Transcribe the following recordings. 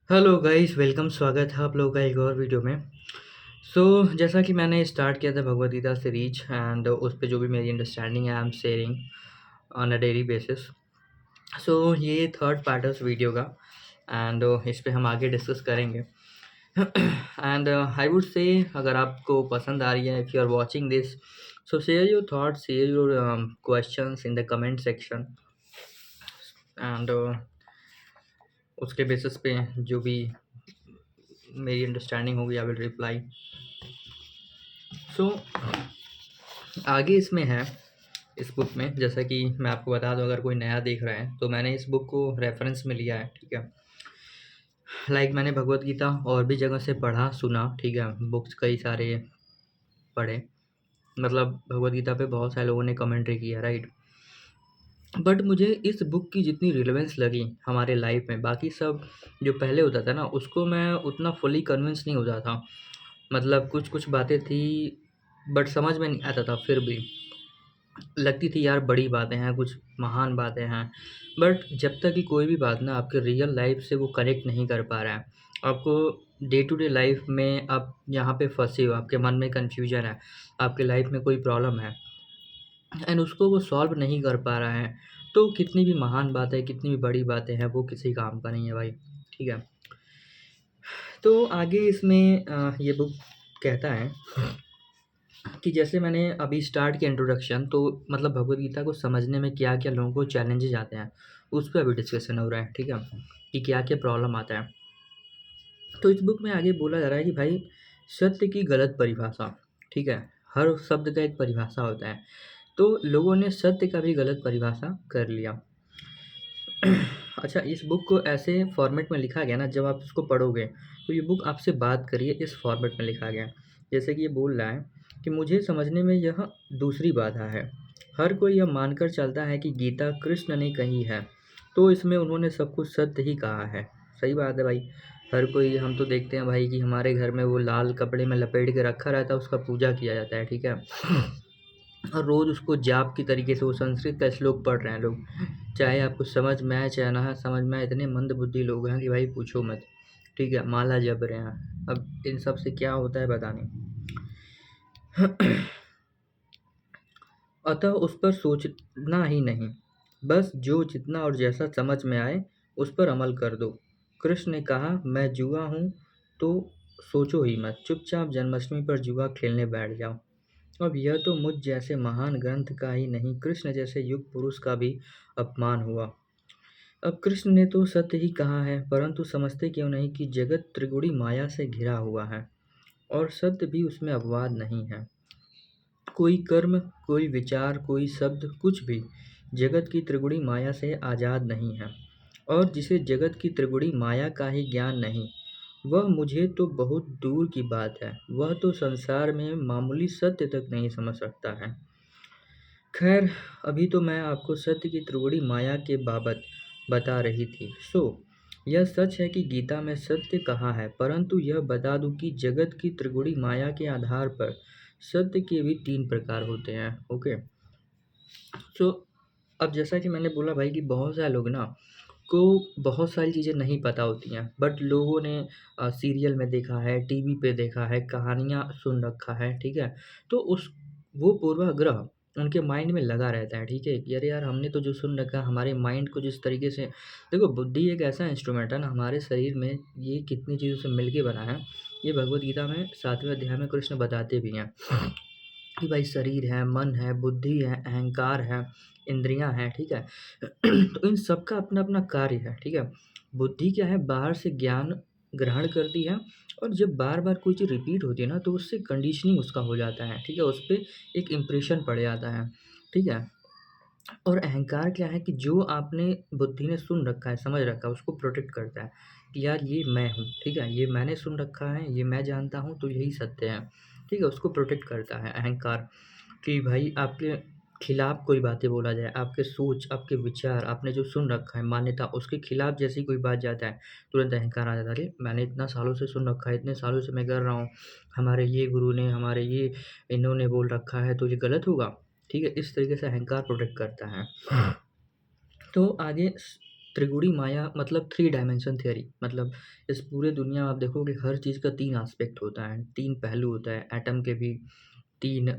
Hello guys, welcome. स्वागत है आप लोगों का एक और वीडियो में। जैसा कि मैंने स्टार्ट किया था भगवद गीता सीरीज एंड उस पे जो भी मेरी अंडरस्टैंडिंग है I am sharing on a daily basis. ये थर्ड पार्ट है उस वीडियो का एंड इस पे हम आगे डिस्कस करेंगे। एंड आई वुड से अगर आपको पसंद आ रही है, if you are watching this, so share your thoughts, share your questions in the comment section and उसके बेसिस पे जो भी मेरी अंडरस्टैंडिंग होगी आई विल रिप्लाई। सो आगे इसमें है, इस बुक में, जैसा कि मैं आपको बता दूं अगर कोई नया देख रहा है तो मैंने इस बुक को रेफरेंस में लिया है, ठीक है। मैंने भगवत गीता और भी जगह से पढ़ा सुना, ठीक है, बुक्स कई सारे पढ़े, मतलब भगवत गीता पे बहुत सारे लोगों ने कमेंट्री किया, राइट। बट मुझे इस बुक की जितनी रिलेवेंस लगी हमारे लाइफ में, बाकी सब जो पहले होता था ना उसको मैं उतना फुली कन्विंस नहीं होता था। मतलब कुछ कुछ बातें थी बट समझ में नहीं आता था, फिर भी लगती थी यार बड़ी बातें हैं, कुछ महान बातें हैं। बट जब तक कि कोई भी बात ना आपके रियल लाइफ से वो कनेक्ट नहीं कर पा रहा है, आपको डे टू डे लाइफ में आप यहाँ पे फंसे हो, आपके मन में कन्फ्यूजन है, आपके लाइफ में कोई प्रॉब्लम है एंड उसको वो सॉल्व नहीं कर पा रहा है, तो कितनी भी महान बातें, कितनी भी बड़ी बातें हैं, वो किसी काम का नहीं है भाई, ठीक है। तो आगे इसमें ये बुक कहता है कि जैसे मैंने अभी स्टार्ट किया इंट्रोडक्शन, तो मतलब भगवद गीता को समझने में क्या-क्या लोगों को चैलेंजेस आते हैं, उस पे अभी डिस्कशन हो रहा है, ठीक है, कि क्या-क्या प्रॉब्लम आता है। तो इस बुक में आगे बोला जा रहा है कि भाई सत्य की गलत परिभाषा, ठीक है, हर शब्द का एक परिभाषा होता है, तो लोगों ने सत्य का भी गलत परिभाषा कर लिया। अच्छा, इस बुक को ऐसे फॉर्मेट में लिखा गया ना, जब आप इसको पढ़ोगे तो ये बुक आपसे बात करिए, इस फॉर्मेट में लिखा गया है। जैसे कि ये बोल रहा है कि मुझे समझने में यह दूसरी बाधा है। हर कोई यह मानकर चलता है कि गीता कृष्ण ने कही है, तो इसमें उन्होंने सब कुछ सत्य ही कहा है। सही बात है भाई। हर कोई, हम तो देखते हैं भाई कि हमारे घर में वो लाल कपड़े में लपेट के रखा रहता है, उसका पूजा किया जाता है, ठीक है। और रोज़ उसको जाप की तरीके से वो संस्कृत का श्लोक पढ़ रहे हैं लोग, चाहे आपको समझ में आए चाहे ना समझ में आए। इतने मंदबुद्धि लोग हैं कि भाई पूछो मत, ठीक है, माला जप रहे हैं। अब इन सब से क्या होता है पता नहीं। अतः उस पर सोचना ही नहीं, बस जो जितना और जैसा समझ में आए उस पर अमल कर दो। कृष्ण ने कहा, मैं जुआ हूँ तो सोचो ही मत, चुपचाप जन्माष्टमी पर जुआ खेलने बैठ जाओ। अब यह तो मुझ जैसे महान ग्रंथ का ही नहीं, कृष्ण जैसे युग पुरुष का भी अपमान हुआ। अब कृष्ण ने तो सत्य ही कहा है, परंतु समझते क्यों नहीं कि जगत त्रिगुणी माया से घिरा हुआ है और सत्य भी उसमें अपवाद नहीं है। कोई कर्म, कोई विचार, कोई शब्द, कुछ भी जगत की त्रिगुणी माया से आज़ाद नहीं है। और जिसे जगत की त्रिगुणी माया का ही ज्ञान नहीं, वह मुझे तो बहुत दूर की बात है, वह तो संसार में मामूली सत्य तक नहीं समझ सकता है। खैर, अभी तो मैं आपको सत्य की त्रिगुणी माया के बाबत बता रही थी। यह सच है कि गीता में सत्य कहा है, परंतु यह बता दूं कि जगत की त्रिगुणी माया के आधार पर सत्य के भी 3 प्रकार होते हैं। ओके। सो अब जैसा कि मैंने बोला भाई कि बहुत सारे लोग ना को बहुत सारी चीज़ें नहीं पता होती हैं, बट लोगों ने सीरियल में देखा है, टीवी पे देखा है, कहानियाँ सुन रखा है, ठीक है? तो उस वो पूर्वाग्रह उनके माइंड में लगा रहता है, ठीक है? कि अरे यार, हमने तो जो सुन रखा है, हमारे माइंड को जिस तरीके से, देखो बुद्धि एक ऐसा इंस्ट्रूमेंट है ना हमारे शरीर में, ये कितनी चीज़ों से मिलके बना है। ये भगवद गीता में 7वें अध्याय में कृष्ण बताते भी हैं कि भाई शरीर है, मन है, बुद्धि है, अहंकार है, इंद्रियाँ हैं, ठीक है? तो इन सब का अपना-अपना कार्य है, ठीक है? बुद्धि क्या है, बाहर से ज्ञान ग्रहण करती है और जब बार-बार कोई चीज़ रिपीट होती है ना, तो उससे कंडीशनिंग उसका हो जाता है, ठीक है? उसपे एक इम्प्रेशन पड़ जाता है, ठीक है? और अहंकार क्या है कि जो आपने बुद्धि ने सुन रखा है, समझ रखा है, उसको प्रोटेक्ट करता है कि यार ये मैं हूँ, ठीक है? ये मैंने सुन रखा है, ये मैं जानता हूँ, तो यही सत्य है, ठीक है? उसको प्रोटेक्ट करता है अहंकार, कि भाई आपके खिलाफ कोई बातें बोला जाए, आपके सोच, आपके विचार, आपने जो सुन रखा है मान्यता, उसके खिलाफ जैसे ही कोई बात जाता है, तुरंत अहंकार आ जाता है। अरे! मैंने इतना सालों से सुन रखा है, इतने सालों से मैं कर रहा हूँ, हमारे ये गुरु ने, हमारे ये इन्होंने बोल रखा है, तो ये गलत होगा, ठीक है? इस तरीके से अहंकार प्रोटेक्ट करता है। तो आगे त्रिगुणी माया मतलब 3 डायमेंशन थ्योरी, मतलब इस पूरे दुनिया में आप देखोगे हर चीज़ का 3 एस्पेक्ट होता है, 3 पहलू होता है। एटम के भी 3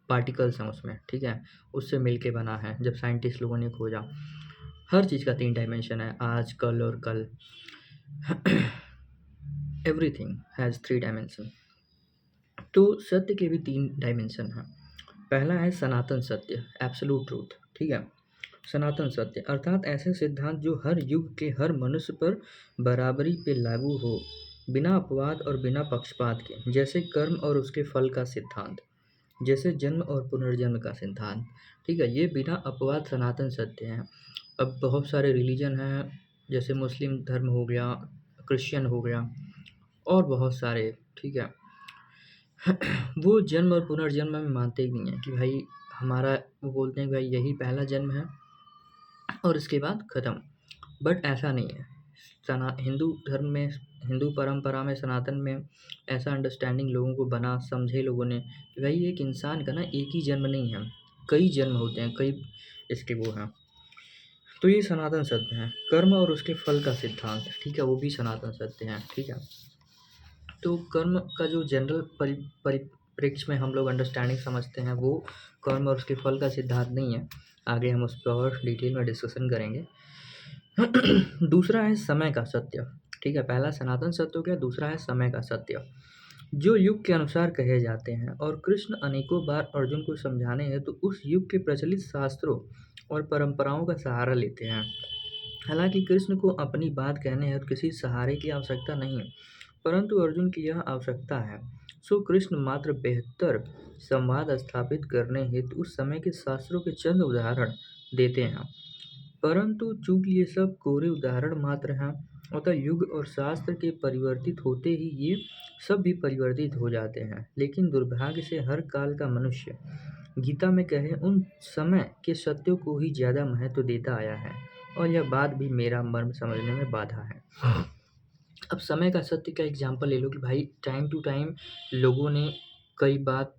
पार्टिकल्स हैं उसमें, ठीक है? उससे मिलके बना है, जब साइंटिस्ट लोगों ने खोजा। हर चीज़ का 3 डायमेंशन है, आज, कल और कल। Everything has 3 dimension. तो सत्य के भी 3 डायमेंशन हैं। पहला है सनातन सत्य, एब्सोल्यूट ट्रूथ, ठीक है? सनातन सत्य अर्थात ऐसे सिद्धांत जो हर युग के हर मनुष्य पर बराबरी पे लागू हो, बिना अपवाद और बिना पक्षपात के, जैसे कर्म और उसके फल का सिद्धांत, जैसे जन्म और पुनर्जन्म का सिद्धांत, ठीक है? ये बिना अपवाद सनातन सत्य हैं। अब बहुत सारे रिलीजन हैं, जैसे मुस्लिम धर्म हो गया, क्रिश्चियन हो गया और बहुत सारे, ठीक है? वो जन्म और पुनर्जन्म में मानते ही नहीं हैं कि भाई हमारा, वो बोलते हैं कि भाई यही पहला जन्म है और इसके बाद ख़त्म। बट ऐसा नहीं है। हिंदू धर्म में, हिंदू परंपरा में, सनातन में ऐसा अंडरस्टैंडिंग लोगों को बना, समझे लोगों ने कि भाई एक इंसान का ना एक ही जन्म नहीं है, कई जन्म होते हैं, कई इसके वो हैं। तो ये सनातन सत्य है। कर्म और उसके फल का सिद्धांत, ठीक है, वो भी सनातन सत्य है, ठीक है। तो कर्म का जो जनरल परिप्रेक्ष्य में हम लोग अंडरस्टैंडिंग समझते हैं, वो कर्म और उसके फल का सिद्धांत नहीं है। आगे हम उस पर और डिटेल में डिस्कशन करेंगे। दूसरा है समय का सत्य, ठीक है। पहला सनातन सत्य हो गया, दूसरा है समय का सत्य, जो युग के अनुसार कहे जाते हैं। और कृष्ण अनेकों बार अर्जुन को समझाने हैं तो उस युग के प्रचलित शास्त्रों और परंपराओं का सहारा लेते हैं। हालांकि कृष्ण को अपनी बात कहने और किसी सहारे की आवश्यकता नहीं, परंतु अर्जुन की यह आवश्यकता है। सो कृष्ण मात्र बेहतर संवाद स्थापित करने हेतु उस समय के शास्त्रों के चंद उदाहरण देते हैं, परंतु चूंकि ये सब कोरे उदाहरण मात्र हैं, अतः युग और शास्त्र के परिवर्तित होते ही ये सब भी परिवर्तित हो जाते हैं। लेकिन दुर्भाग्य से हर काल का मनुष्य, गीता में कहे, उन समय के सत्यों को ही ज़्यादा महत्व देता आया है, और यह बात भी मेरा मर्म समझने में बाधा है। अब समय का सत्य का एग्जाम्पल ले लो कि भाई टाइम टू टाइम लोगों ने कई बात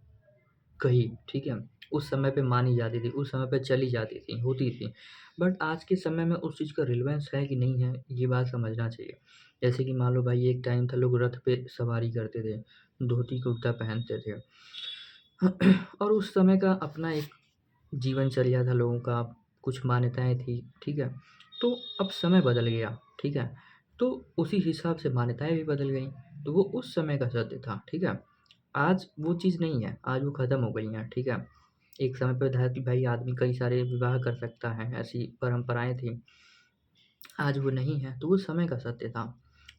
कही, ठीक है, उस समय पे मानी जाती थी, उस समय पे चली जाती थी, होती थी। बट आज के समय में उस चीज़ का रिलेवेंस है कि नहीं है, ये बात समझना चाहिए। जैसे कि मान लो भाई एक टाइम था लोग रथ पे सवारी करते थे, धोती कुर्ता पहनते थे, और उस समय का अपना एक जीवनचर्या था लोगों का, कुछ मान्यताएँ थी, ठीक है। तो अब समय बदल गया, ठीक है, तो उसी हिसाब से मान्यताएँ भी बदल गईं, तो वो उस समय का सत्य था, ठीक है। आज वो चीज़ नहीं है, आज वो ख़त्म हो गई हैं, ठीक है। एक समय पे था कि भाई आदमी कई सारे विवाह कर सकता है, ऐसी परंपराएँ थी। आज वो नहीं है, तो वो समय का सत्य था,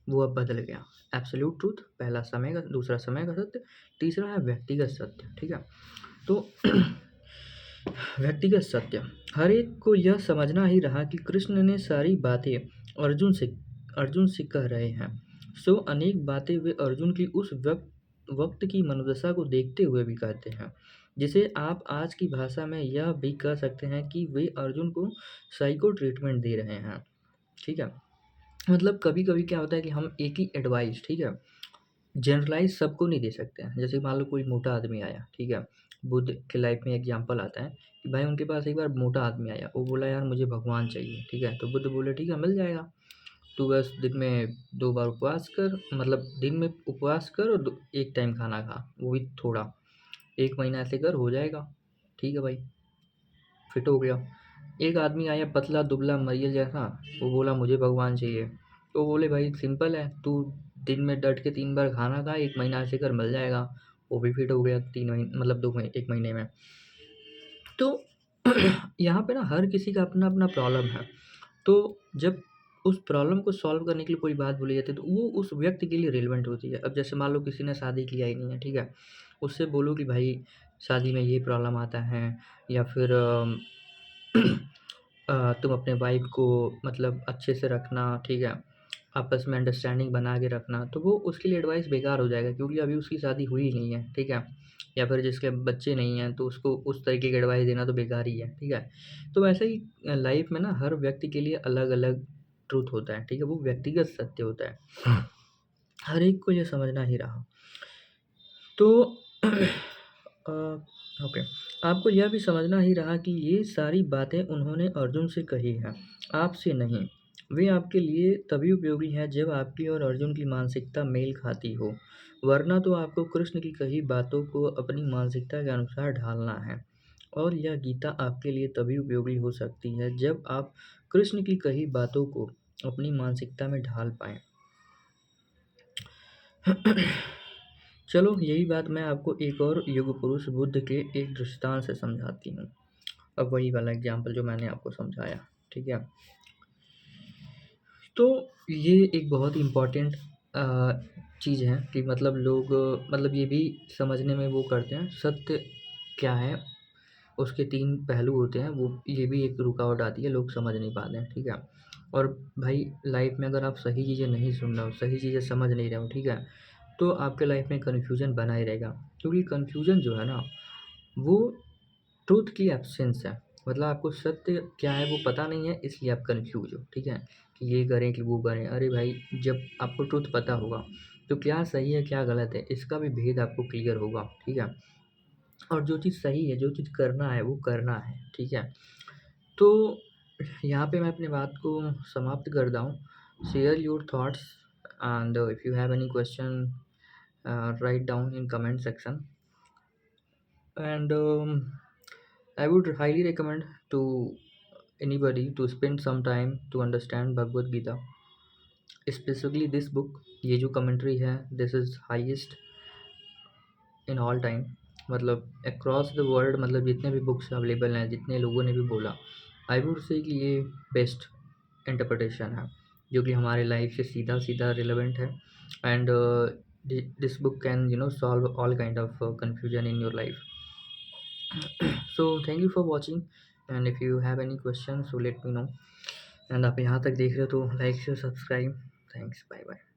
वो अब बदल गया। एब्सोल्यूट ट्रूथ पहला समय का, दूसरा समय का सत्य, तीसरा है व्यक्तिगत सत्य, ठीक है। तो व्यक्तिगत सत्य, हर एक को यह समझना ही रहा कि कृष्ण ने सारी बातें अर्जुन से कह रहे हैं। सो अनेक बातें वे अर्जुन की उस वक्त की मनोदशा को देखते हुए भी कहते हैं, जिसे आप आज की भाषा में यह भी कह सकते हैं कि वे अर्जुन को साइको ट्रीटमेंट दे रहे हैं, ठीक है। मतलब कभी-कभी क्या होता है कि हम एक ही एडवाइस, ठीक है, जनरलाइज़ सबको नहीं दे सकते हैं। जैसे मान लो कोई मोटा आदमी आया, ठीक है, बुद्ध के लाइफ में एग्जाम्पल आता है कि भाई उनके पास एक बार मोटा आदमी आया, वो बोला यार मुझे भगवान चाहिए, ठीक है, तो बुद्ध बोले ठीक है मिल जाएगा, तू बस दिन में 2 बार उपवास कर, मतलब दिन में उपवास कर और एक टाइम खाना खा, वो भी थोड़ा, 1 महीना ऐसे कर हो जाएगा, ठीक है भाई, फिट हो गया। एक आदमी आया पतला दुबला मरियल जैसा, वो बोला मुझे भगवान चाहिए, तो बोले भाई सिंपल है, तू दिन में डट के 3 बार खाना खा, 1 महीना ऐसे कर मिल जाएगा, वो भी फिट हो गया 3 महीने, मतलब 2 महीने, 1 महीने में। तो यहाँ पे ना हर किसी का अपना अपना प्रॉब्लम है, तो जब उस प्रॉब्लम को सॉल्व करने के लिए कोई बात बोली जाती है तो वो उस व्यक्ति के लिए रिलेवेंट होती है। अब जैसे मान लो किसी ने शादी किया ही नहीं है, ठीक है, उससे बोलो कि भाई शादी में ये प्रॉब्लम आता है, या फिर तुम अपने वाइफ को मतलब अच्छे से रखना, ठीक है, आपस में अंडरस्टैंडिंग बना के रखना, तो वो उसके लिए एडवाइस बेकार हो जाएगा क्योंकि अभी उसकी शादी हुई नहीं है, ठीक है, या फिर जिसके बच्चे नहीं हैं तो उसको उस तरीके की एडवाइस देना तो बेकार ही है, ठीक है। तो वैसे ही लाइफ में ना हर व्यक्ति के लिए अलग अलग ट्रूथ होता है, ठीक है, वो व्यक्तिगत सत्य होता है, हर एक को ये समझना ही रहा। तो ओके। आपको यह भी समझना ही रहा कि ये सारी बातें उन्होंने अर्जुन से कही हैं, आपसे नहीं। वे आपके लिए तभी उपयोगी हैं जब आपकी और अर्जुन की मानसिकता मेल खाती हो, वरना तो आपको कृष्ण की कही बातों को अपनी मानसिकता के अनुसार ढालना है। और यह गीता आपके लिए तभी उपयोगी हो सकती है जब आप कृष्ण की कही बातों को अपनी मानसिकता में ढाल पाएँ। चलो यही बात मैं आपको एक और युग पुरुष बुद्ध के एक दृष्टांत से समझाती हूँ। अब वही वाला एग्जाम्पल जो मैंने आपको समझाया, ठीक है? तो ये एक बहुत ही इम्पोर्टेंट चीज़ है कि मतलब लोग मतलब ये भी समझने में वो करते हैं, सत्य क्या है, उसके 3 पहलू होते हैं, वो ये भी एक रुकावट आती है, लोग समझ नहीं पाते हैं, ठीक है? और भाई लाइफ में अगर आप सही चीज़ें नहीं सुन रहे हो, सही चीज़ें समझ नहीं रहे हो, ठीक है? तो आपके लाइफ में कन्फ्यूज़न बना ही रहेगा, क्योंकि कन्फ्यूज़न जो है ना, वो ट्रुथ की एब्सेंस है। मतलब आपको सत्य क्या है वो पता नहीं है, इसलिए आप कन्फ्यूज़ हो, ठीक है? कि ये करें कि वो करें। अरे भाई, जब आपको ट्रुथ पता होगा, तो क्या सही है, क्या गलत है, इसका भी भेद आपको क्लियर होगा, ठीक है? और जो चीज़ सही है, जो चीज़ करना है, वो करना है, ठीक है? तो यहाँ पे मैं अपनी बात को समाप्त करता हूँ। Share your thoughts and if you have any question, write down in comment section and I would highly recommend to anybody to spend some time to understand Bhagavad Gita, specifically this book. ये जो commentary है, this is highest in all time. मतलब across the world, मतलब जितने भी books available हैं, जितने लोगों ने भी बोला, आई वुड से कि ये बेस्ट इंटरप्रिटेशन है, जो कि हमारे लाइफ से सीधा सीधा रिलेवेंट है। And this book can solve all kind of confusion in your life. So thank you for watching, and if you have any questions, so let me know. And आप यहाँ तक देख रहे हो तो like share subscribe. Thanks, bye bye.